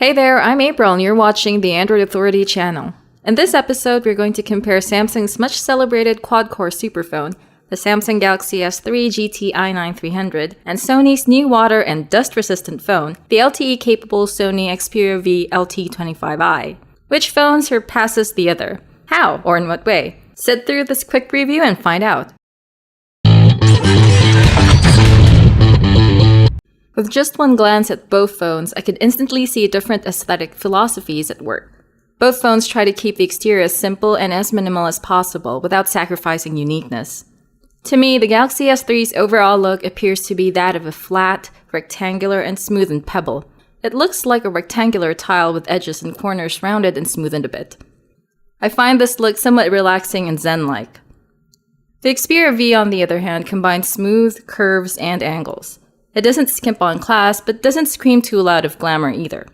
Hey there, I'm April and you're watching the Android Authority channel. In this episode, we're going to compare Samsung's much celebrated quad-core superphone, the Samsung Galaxy S3 GT-I9300, and Sony's new water and dust-resistant phone, the LTE-capable Sony Xperia V LT25i. Which phone surpasses the other? How, or in what way? Sit through this quick review and find out. With just one glance at both phones, I could instantly see different aesthetic philosophies at work. Both phones try to keep the exterior as simple and as minimal as possible without sacrificing uniqueness. To me, the Galaxy S3's overall look appears to be that of a flat, rectangular, and smoothened pebble. It looks like a rectangular tile with edges and corners rounded and smoothened a bit. I find this look somewhat relaxing and zen-like. The Xperia V, on the other hand, combines smooth, curves, and angles. It doesn't skimp on class, but doesn't scream too loud of glamour either.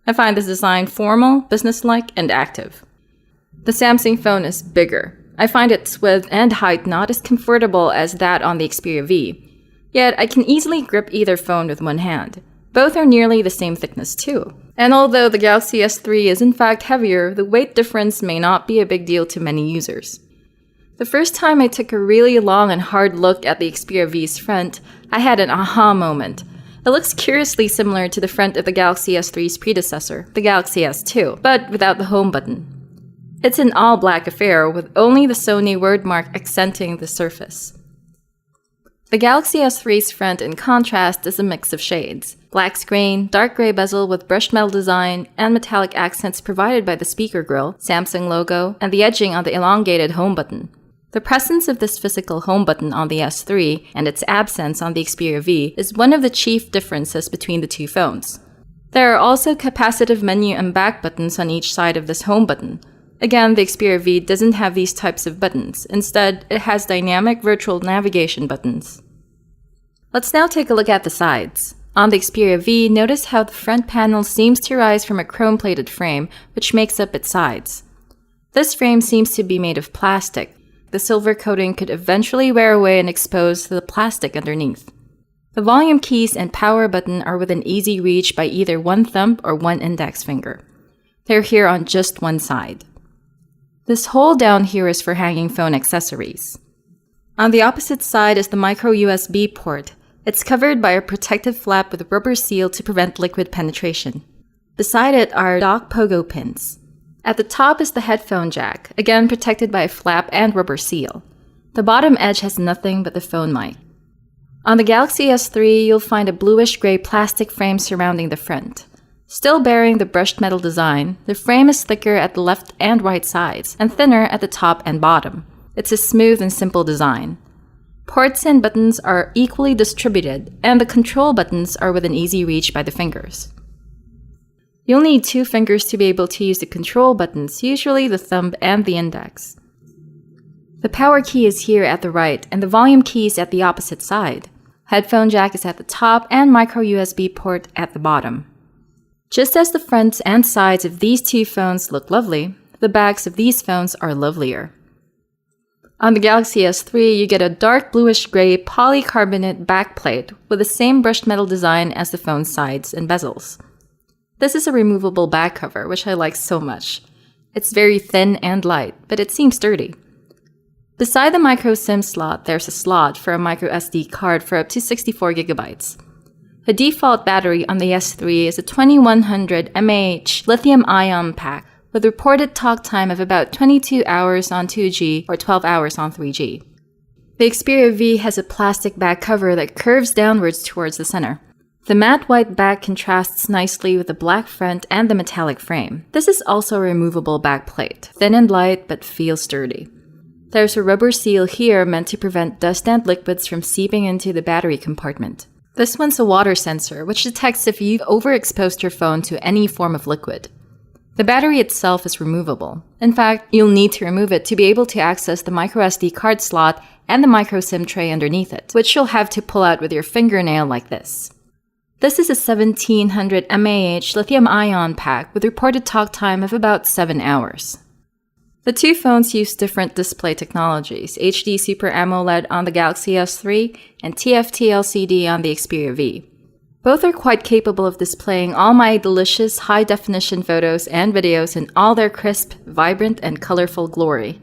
I find this design formal, businesslike, and active. The Samsung phone is bigger. I find its width and height not as comfortable as that on the Xperia V. Yet, I can easily grip either phone with one hand. Both are nearly the same thickness too. And although the Galaxy S3 is in fact heavier, the weight difference may not be a big deal to many users. The first time I took a really long and hard look at the Xperia V's front, I had an aha moment. It looks curiously similar to the front of the Galaxy S3's predecessor, the Galaxy S2, but without the home button. It's an all-black affair with only the Sony wordmark accenting the surface. The Galaxy S3's front, in contrast, is a mix of shades. Black screen, dark gray bezel with brushed metal design, and metallic accents provided by the speaker grille, Samsung logo, and the edging on the elongated home button. The presence of this physical home button on the S3 and its absence on the Xperia V is one of the chief differences between the two phones. There are also capacitive menu and back buttons on each side of this home button. Again, the Xperia V doesn't have these types of buttons. Instead, it has dynamic virtual navigation buttons. Let's now take a look at the sides. On the Xperia V, notice how the front panel seems to rise from a chrome-plated frame, which makes up its sides. This frame seems to be made of plastic. The silver coating could eventually wear away and expose the plastic underneath. The volume keys and power button are within easy reach by either one thumb or one index finger. They're here on just one side. This hole down here is for hanging phone accessories. On the opposite side is the micro USB port. It's covered by a protective flap with a rubber seal to prevent liquid penetration. Beside it are dock pogo pins. At the top is the headphone jack, again protected by a flap and rubber seal. The bottom edge has nothing but the phone mic. On the Galaxy S3, you'll find a bluish-gray plastic frame surrounding the front. Still bearing the brushed metal design, the frame is thicker at the left and right sides, and thinner at the top and bottom. It's a smooth and simple design. Ports and buttons are equally distributed, and the control buttons are within easy reach by the fingers. You'll need two fingers to be able to use the control buttons, usually the thumb and the index. The power key is here at the right, and the volume key is at the opposite side. Headphone jack is at the top, and micro USB port at the bottom. Just as the fronts and sides of these two phones look lovely, the backs of these phones are lovelier. On the Galaxy S3, you get a dark bluish-gray polycarbonate backplate with the same brushed metal design as the phone's sides and bezels. This is a removable back cover, which I like so much. It's very thin and light, but it seems sturdy. Beside the micro SIM slot, there's a slot for a micro SD card for up to 64 GB. The default battery on the S3 is a 2100 mAh lithium-ion pack with reported talk time of about 22 hours on 2G or 12 hours on 3G. The Xperia V has a plastic back cover that curves downwards towards the center. The matte white back contrasts nicely with the black front and the metallic frame. This is also a removable back plate, thin and light but feels sturdy. There's a rubber seal here meant to prevent dust and liquids from seeping into the battery compartment. This one's a water sensor, which detects if you've overexposed your phone to any form of liquid. The battery itself is removable. In fact, you'll need to remove it to be able to access the microSD card slot and the micro SIM tray underneath it, which you'll have to pull out with your fingernail like this. This is a 1700 mAh lithium-ion pack with reported talk time of about 7 hours. The two phones use different display technologies, HD Super AMOLED on the Galaxy S3 and TFT LCD on the Xperia V. Both are quite capable of displaying all my delicious high-definition photos and videos in all their crisp, vibrant, and colorful glory.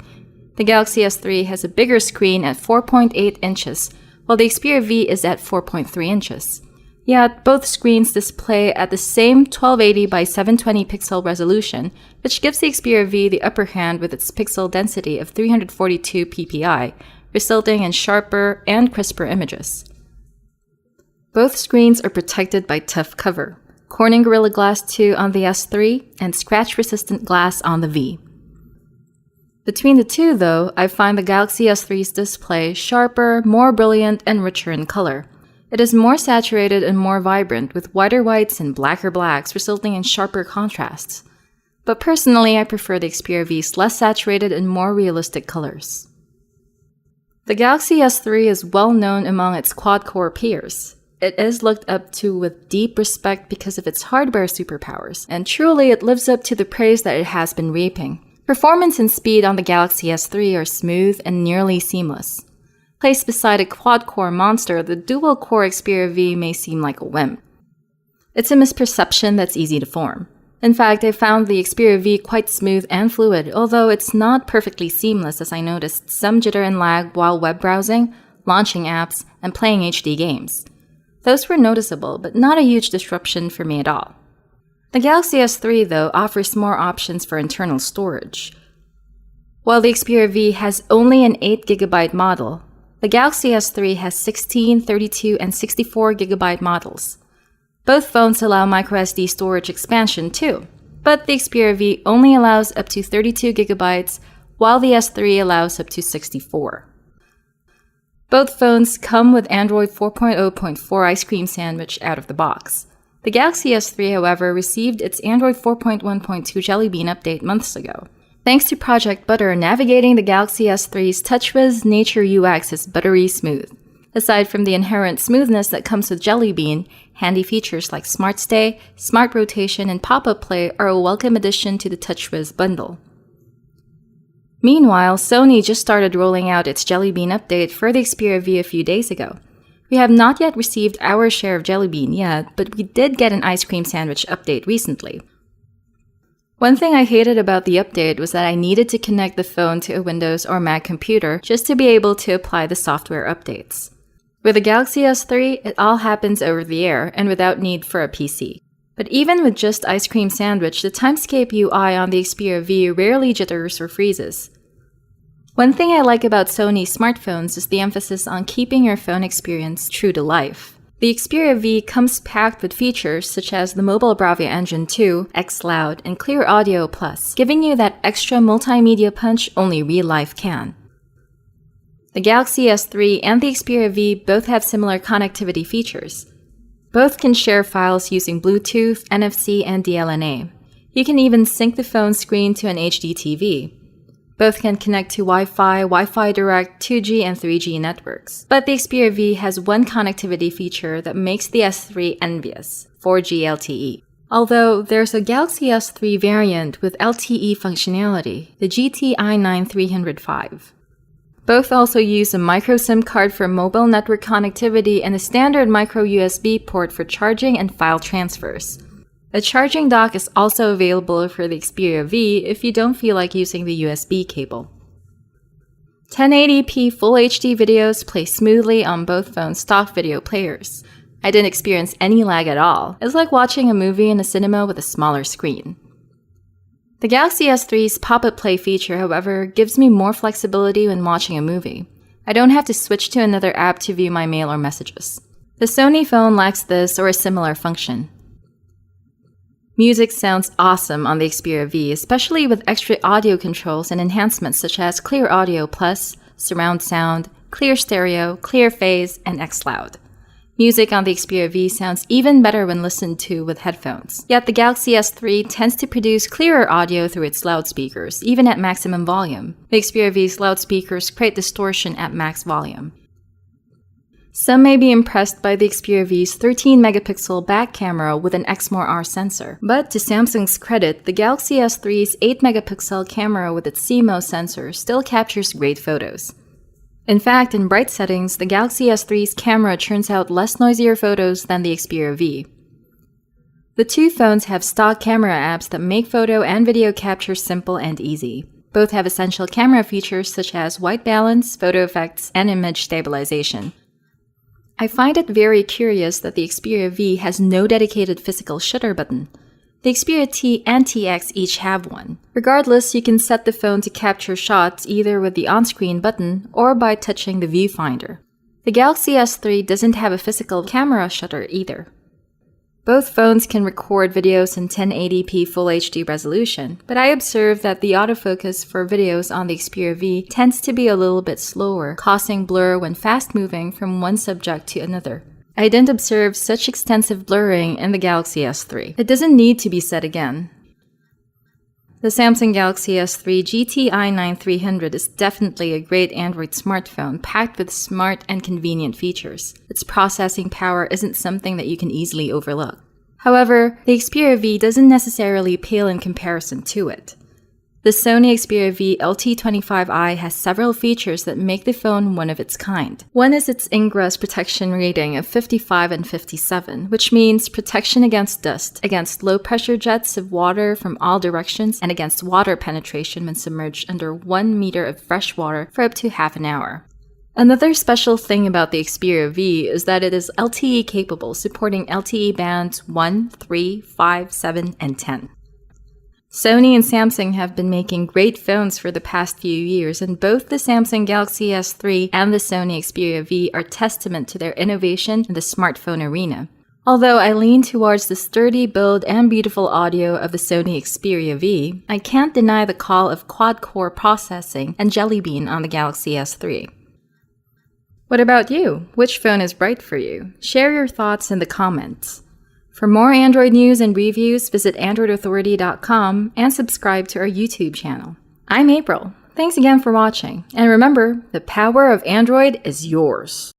The Galaxy S3 has a bigger screen at 4.8 inches, while the Xperia V is at 4.3 inches. Yet, both screens display at the same 1280 by 720 pixel resolution, which gives the Xperia V the upper hand with its pixel density of 342 ppi, resulting in sharper and crisper images. Both screens are protected by tough cover, Corning Gorilla Glass 2 on the S3 and scratch-resistant glass on the V. Between the two, though, I find the Galaxy S3's display sharper, more brilliant, and richer in color. It is more saturated and more vibrant, with whiter whites and blacker blacks, resulting in sharper contrasts. But personally, I prefer the Xperia V's less saturated and more realistic colors. The Galaxy S3 is well known among its quad-core peers. It is looked up to with deep respect because of its hardware superpowers, and truly it lives up to the praise that it has been reaping. Performance and speed on the Galaxy S3 are smooth and nearly seamless. Placed beside a quad-core monster, the dual-core Xperia V may seem like a wimp. It's a misperception that's easy to form. In fact, I found the Xperia V quite smooth and fluid, although it's not perfectly seamless as I noticed some jitter and lag while web browsing, launching apps, and playing HD games. Those were noticeable, but not a huge disruption for me at all. The Galaxy S3, though, offers more options for internal storage. While the Xperia V has only an 8GB model, the Galaxy S3 has 16, 32, and 64GB models. Both phones allow microSD storage expansion too, but the Xperia V only allows up to 32GB, while the S3 allows up to 64. Both phones come with Android 4.0.4 Ice Cream Sandwich out of the box. The Galaxy S3, however, received its Android 4.1.2 Jelly Bean update months ago. Thanks to Project Butter, navigating the Galaxy S3's TouchWiz Nature UX is buttery smooth. Aside from the inherent smoothness that comes with Jelly Bean, handy features like Smart Stay, Smart Rotation, and Pop-Up Play are a welcome addition to the TouchWiz bundle. Meanwhile, Sony just started rolling out its Jelly Bean update for the Xperia V a few days ago. We have not yet received our share of Jelly Bean yet, but we did get an ice cream sandwich update recently. One thing I hated about the update was that I needed to connect the phone to a Windows or Mac computer just to be able to apply the software updates. With the Galaxy S3, it all happens over the air and without need for a PC. But even with just Ice Cream Sandwich, the Timescape UI on the Xperia V rarely jitters or freezes. One thing I like about Sony smartphones is the emphasis on keeping your phone experience true to life. The Xperia V comes packed with features such as the Mobile Bravia Engine 2, xCloud, and Clear Audio Plus, giving you that extra multimedia punch only real life can. The Galaxy S3 and the Xperia V both have similar connectivity features. Both can share files using Bluetooth, NFC, and DLNA. You can even sync the phone screen to an HD TV. Both can connect to Wi-Fi, Wi-Fi Direct, 2G, and 3G networks. But the Xperia V has one connectivity feature that makes the S3 envious, 4G LTE. Although there's a Galaxy S3 variant with LTE functionality, the GT-I9300. Both also use a micro SIM card for mobile network connectivity and a standard micro USB port for charging and file transfers. A charging dock is also available for the Xperia V if you don't feel like using the USB cable. 1080p Full HD videos play smoothly on both phones' stock video players. I didn't experience any lag at all. It's like watching a movie in a cinema with a smaller screen. The Galaxy S3's Pop-Up Play feature, however, gives me more flexibility when watching a movie. I don't have to switch to another app to view my mail or messages. The Sony phone lacks this or a similar function. Music sounds awesome on the Xperia V, especially with extra audio controls and enhancements such as Clear Audio Plus, Surround Sound, Clear Stereo, Clear Phase, and xCloud. Music on the Xperia V sounds even better when listened to with headphones. Yet the Galaxy S3 tends to produce clearer audio through its loudspeakers, even at maximum volume. The Xperia V's loudspeakers create distortion at max volume. Some may be impressed by the Xperia V's 13-megapixel back camera with an Exmor-R sensor. But to Samsung's credit, the Galaxy S3's 8-megapixel camera with its CMOS sensor still captures great photos. In fact, in bright settings, the Galaxy S3's camera churns out less noisier photos than the Xperia V. The two phones have stock camera apps that make photo and video capture simple and easy. Both have essential camera features such as white balance, photo effects, and image stabilization. I find it very curious that the Xperia V has no dedicated physical shutter button. The Xperia T and TX each have one. Regardless, you can set the phone to capture shots either with the on-screen button or by touching the viewfinder. The Galaxy S3 doesn't have a physical camera shutter either. Both phones can record videos in 1080p Full HD resolution, but I observed that the autofocus for videos on the Xperia V tends to be a little bit slower, causing blur when fast-moving from one subject to another. I didn't observe such extensive blurring in the Galaxy S3. It doesn't need to be said again. The Samsung Galaxy S3 GT-I9300 is definitely a great Android smartphone packed with smart and convenient features. Its processing power isn't something that you can easily overlook. However, the Xperia V doesn't necessarily pale in comparison to it. The Sony Xperia V LT25i has several features that make the phone one of its kind. One is its ingress protection rating of 55 and 57, which means protection against dust, against low-pressure jets of water from all directions, and against water penetration when submerged under 1 meter of fresh water for up to half an hour. Another special thing about the Xperia V is that it is LTE capable, supporting LTE bands 1, 3, 5, 7, and 10. Sony and Samsung have been making great phones for the past few years, and both the Samsung Galaxy S3 and the Sony Xperia V are testament to their innovation in the smartphone arena. Although I lean towards the sturdy build and beautiful audio of the Sony Xperia V, I can't deny the call of quad-core processing and Jelly Bean on the Galaxy S3. What about you? Which phone is right for you? Share your thoughts in the comments. For more Android news and reviews, visit AndroidAuthority.com and subscribe to our YouTube channel. I'm April. Thanks again for watching. And remember, the power of Android is yours.